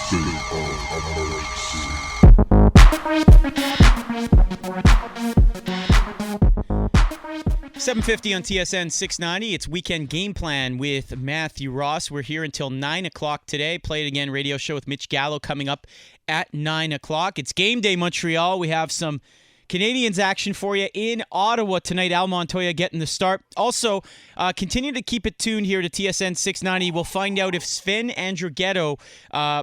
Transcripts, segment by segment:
.750 on TSN 690. It's Weekend Game Plan with Matthew Ross. We're here until 9 o'clock today. Play It Again radio show with Mitch Gallo coming up at 9 o'clock. It's game day, Montreal. We have some Canadians action for you in Ottawa tonight. Al Montoya getting the start. Also, continue to keep it tuned here to TSN 690. We'll find out if Sven Andrighetto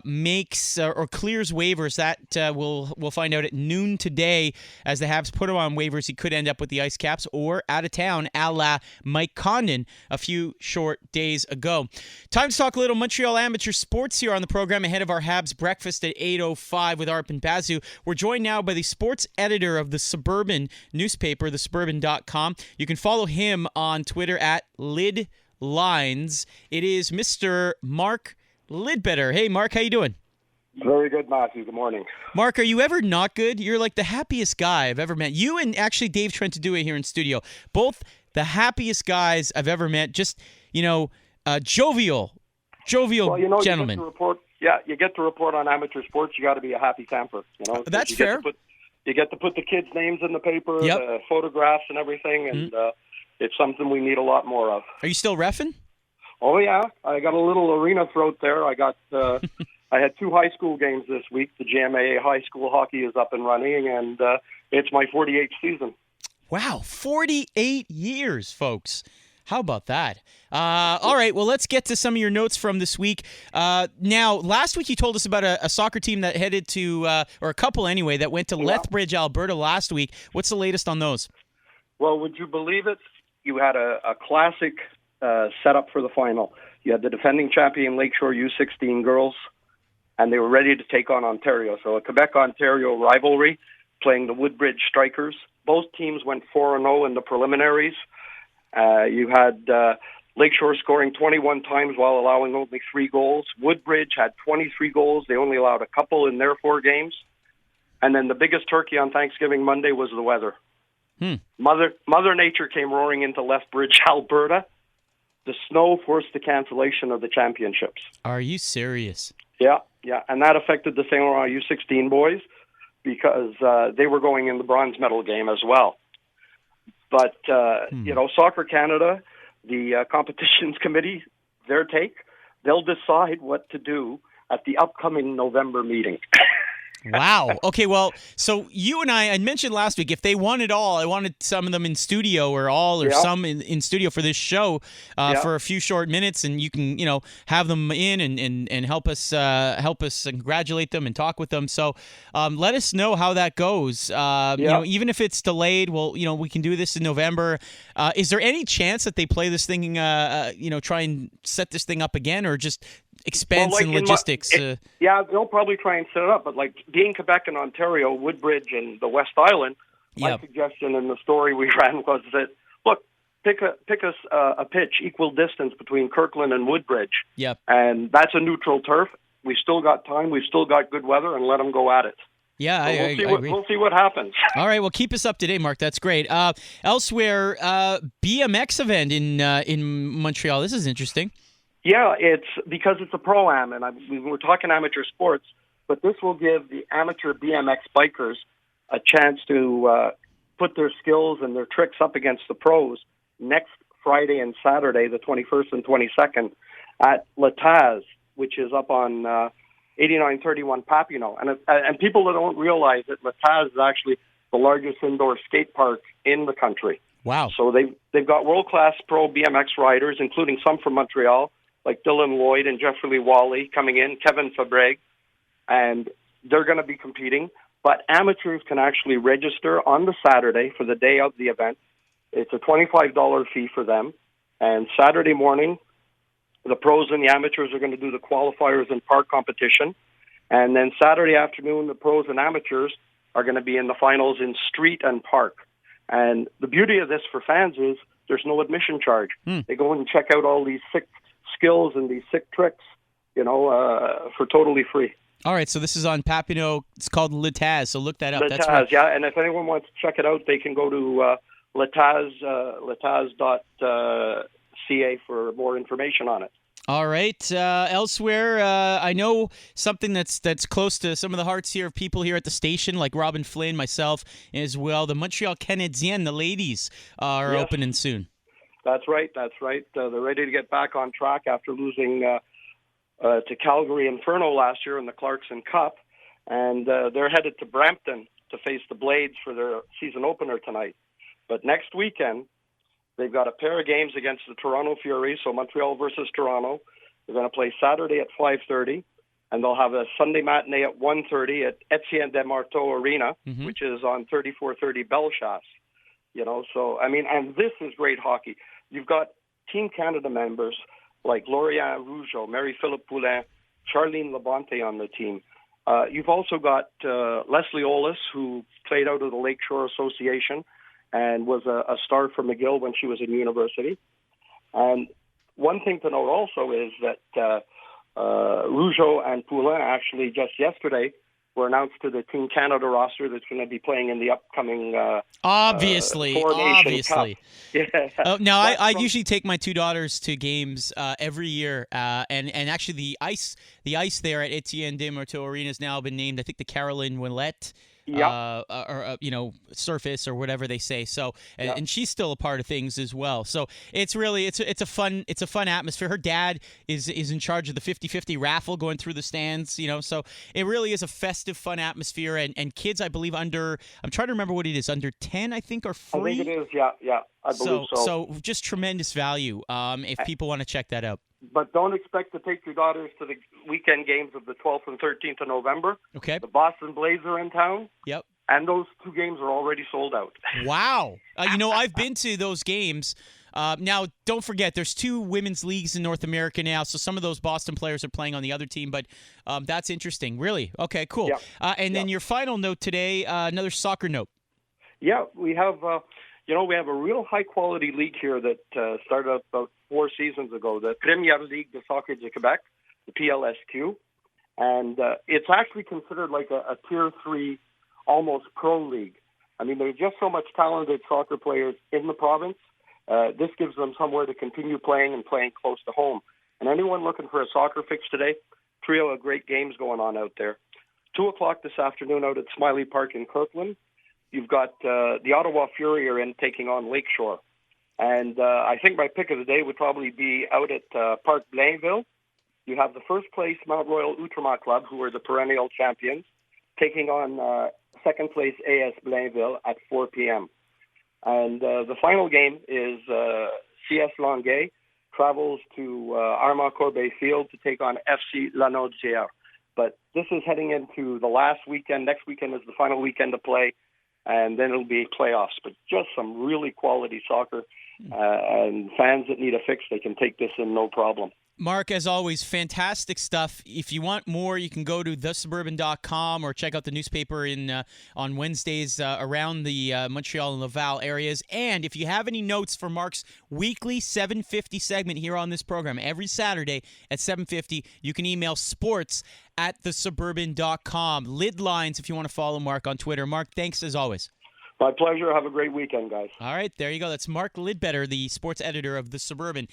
makes or clears waivers. That we'll find out at noon today as the Habs put him on waivers. He could end up with the Ice Caps or out of town, a la Mike Condon a few short days ago. Time to talk a little Montreal amateur sports here on the program ahead of our Habs breakfast at 8:05 with Arpin Bazu. We're joined now by the sports editor of the Suburban newspaper, thesuburban.com. You can follow him on Twitter at LidLines. It is Mr. Mark Lidbetter. Hey, Mark, how you doing? Very good, Matthew. Good morning. Mark, are you ever not good? You're like the happiest guy I've ever met. You and actually Dave Trentadue here in studio, both the happiest guys I've ever met. Just, jovial well, gentlemen. You get to report on amateur sports. You got to be a happy camper. That's fair. You get to put the kids' names in the paper, yep. The photographs and everything, and it's something we need a lot more of. Are you still reffing? Oh, yeah. I got a little arena throat there. I had 2 high school games this week. The GMAA high school hockey is up and running, and it's my 48th season. Wow, 48 years, folks. How about that? All right, well, let's get to some of your notes from this week. Now, last week you told us about a soccer team that headed to, or a couple anyway, that went to Lethbridge, Alberta last week. What's the latest on those? Well, would you believe it? You had a classic setup for the final. You had the defending champion Lakeshore U16 girls, and they were ready to take on Ontario. So a Quebec-Ontario rivalry, playing the Woodbridge Strikers. Both teams went 4-0 in the preliminaries. You had Lakeshore scoring 21 times while allowing only 3 goals. Woodbridge had 23 goals. They only allowed a couple in their 4 games. And then the biggest turkey on Thanksgiving Monday was the weather. Mother Nature came roaring into Lethbridge, Alberta. The snow forced the cancellation of the championships. Are you serious? Yeah. And that affected the St. Laurent U16 boys because they were going in the bronze medal game as well. But, Soccer Canada, the competitions committee, they'll decide what to do at the upcoming November meeting. Wow. Okay, well, so you and I mentioned last week, if they won it all, I wanted some of them in studio or all or some in studio for this show for a few short minutes, and you can, have them in and help us and congratulate them and talk with them. So let us know how that goes. Even if it's delayed, we can do this in November. Is there any chance that they play this thing, try and set this thing up again, or just expense and logistics? They'll probably try and set it up, but being Quebec and Ontario, Woodbridge and the West Island, my suggestion in the story we ran was that, look, pick a pitch equal distance between Kirkland and Woodbridge. Yep. And that's a neutral turf. We've still got time. We've still got good weather, and let them go at it. Yeah, so I agree. We'll see what happens. All right, well, keep us up to date, Mark. That's great. Elsewhere, BMX event in Montreal. This is interesting. Yeah, it's because it's a pro-am, and we're talking amateur sports, but this will give the amateur BMX bikers a chance to put their skills and their tricks up against the pros next Friday and Saturday, the 21st and 22nd, at La Taz, which is up on 8931 Papineau. And people that don't realize that La Taz is actually the largest indoor skate park in the country. Wow. So they've got world-class pro BMX riders, including some from Montreal, like Dylan Lloyd and Jeffrey Lee Wally coming in, Kevin Fabreg, and they're going to be competing. But amateurs can actually register on the Saturday for the day of the event. It's a $25 fee for them. And Saturday morning, the pros and the amateurs are going to do the qualifiers and park competition. And then Saturday afternoon, the pros and amateurs are going to be in the finals in street and park. And the beauty of this for fans is there's no admission charge. They go and check out all these sick skills and these sick tricks, for totally free. All right, so this is on Papineau. It's called La Taz, so look that up. That's right. Yeah, and if anyone wants to check it out, they can go to lataz.ca for more information on it. All right. Elsewhere, I know something that's close to some of the hearts here of people here at the station, like Robin Flynn, myself as well. The Montreal Canadiens, the ladies, are Yes, opening soon. that's right. That's right. They're ready to get back on track after losing to Calgary Inferno last year in the Clarkson Cup, and they're headed to Brampton to face the Blades for their season opener tonight. But next weekend, they've got a pair of games against the Toronto Fury, so Montreal versus Toronto. They're going to play Saturday at 5:30, and they'll have a Sunday matinee at 1:30 at Etienne Desmarteau Arena, which is on 3430 Bellechasse. So, I mean, and this is great hockey. You've got Team Canada members like Lauriane Rougeau, Marie-Philippe Poulin, Charlene Labonte on the team. You've also got Leslie Ollis, who played out of the Lakeshore Association and was a star for McGill when she was in university. And one thing to note also is that Rougeau and Poulin actually just yesterday were announced to the Team Canada roster that's going to be playing in the upcoming Obviously. Cup. Yeah. Now, I usually take my two daughters to games every year, and actually the ice there at Etienne Desmarteau Arena has now been named, I think, the Caroline Ouellette. Or surface or whatever they say. So and she's still a part of things as well. So it's really it's a fun atmosphere. Her dad is in charge of the 50-50 raffle going through the stands. So it really is a festive, fun atmosphere. And kids, I believe I'm trying to remember what it is, under 10, I think, are free. I think it is. Yeah. I believe so. So just tremendous value. If people want to check that out. But don't expect to take your daughters to the weekend games of the 12th and 13th of November. Okay. The Boston Blaze are in town. Yep. And those two games are already sold out. Wow. I've been to those games. Now, don't forget, there's two women's leagues in North America now, so some of those Boston players are playing on the other team, but that's interesting. Really? Okay, cool. Yeah. Then your final note today, another soccer note. Yeah, we have we have a real high-quality league here that started up about 4 seasons ago, the Première Ligue de Soccer du Québec, the PLSQ. And it's actually considered like a Tier 3, almost pro league. I mean, there's just so much talented soccer players in the province. This gives them somewhere to continue playing and playing close to home. And anyone looking for a soccer fix today, trio of great games going on out there. 2 o'clock this afternoon out at Smiley Park in Kirkland. You've got the Ottawa Fury are in taking on Lakeshore. And I think my pick of the day would probably be out at Park Blainville. You have the first place Mount Royal Outremont Club, who are the perennial champions, taking on second place AS Blainville at 4 p.m. And the final game is CS Longueuil travels to Armand Corbeil Field to take on FC Lanaudière. But this is heading into the last weekend. Next weekend is the final weekend to play, and then it'll be playoffs. But just some really quality soccer, and fans that need a fix, they can take this in no problem. Mark, as always, fantastic stuff. If you want more, you can go to thesuburban.com or check out the newspaper on Wednesdays around the Montreal and Laval areas. And if you have any notes for Mark's weekly 7:50 segment here on this program, every Saturday at 7:50, you can email sports@thesuburban.com. Lid Lines if you want to follow Mark on Twitter. Mark, thanks as always. My pleasure. Have a great weekend, guys. All right, there you go. That's Mark Lidbetter, the sports editor of The Suburban.